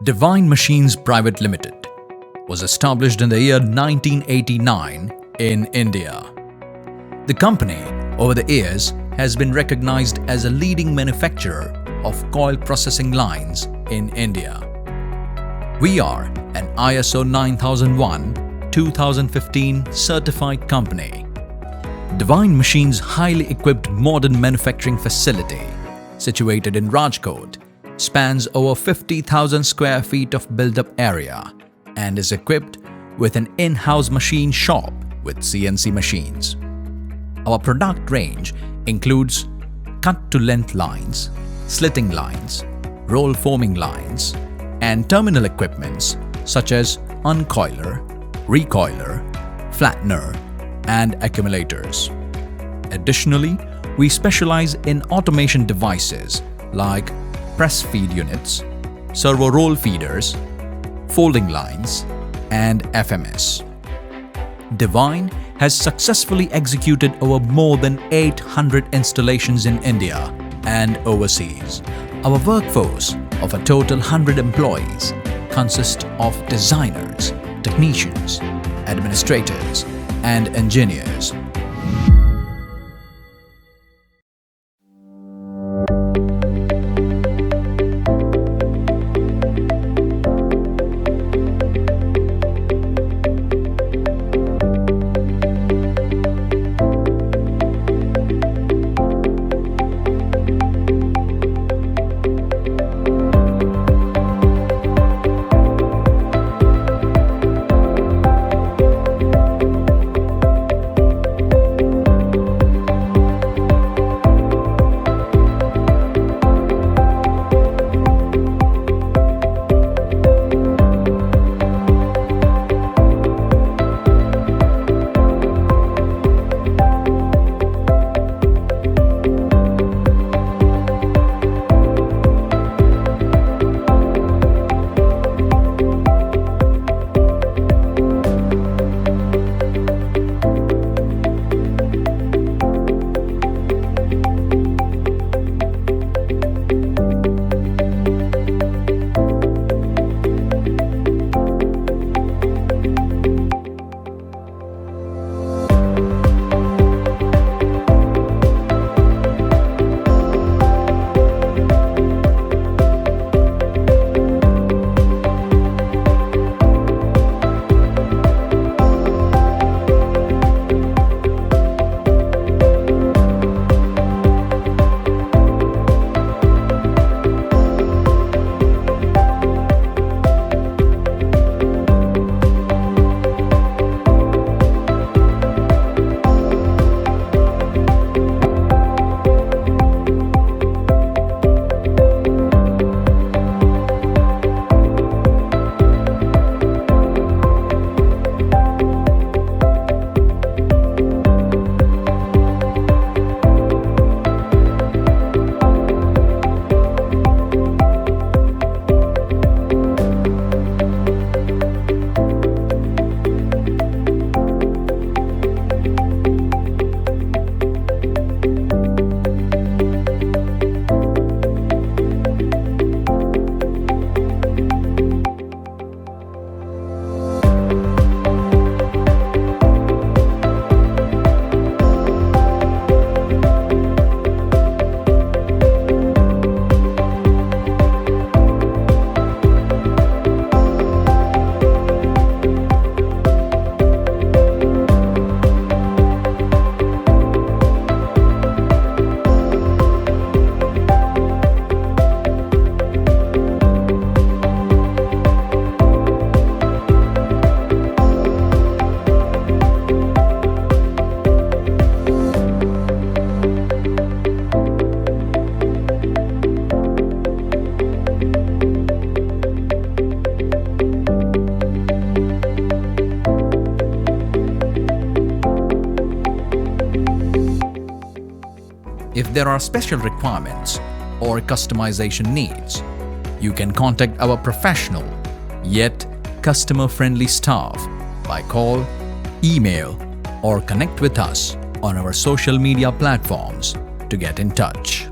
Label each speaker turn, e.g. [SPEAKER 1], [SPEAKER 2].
[SPEAKER 1] Divine Machines Pvt Limited was established in the year 1989 in India. The company, over the years, has been recognized as a leading manufacturer of coil processing lines in India. We are an ISO 9001-2015 certified company. Divine Machines' highly equipped modern manufacturing facility, situated in Rajkot, spans over 50,000 square feet of built-up area and is equipped with an in-house machine shop with CNC machines. Our product range includes cut-to-length lines, slitting lines, roll forming lines, and terminal equipments such as uncoiler, recoiler, flattener, and accumulators. Additionally, we specialize in automation devices like press feed units, servo roll feeders, folding lines, and FMS. Divine has successfully executed over more than 800 installations in India and overseas. Our workforce of a total 100 employees consists of designers, technicians, administrators, and engineers. If there are special requirements or customization needs, you can contact our professional yet customer-friendly staff by call, email, or connect with us on our social media platforms to get in touch.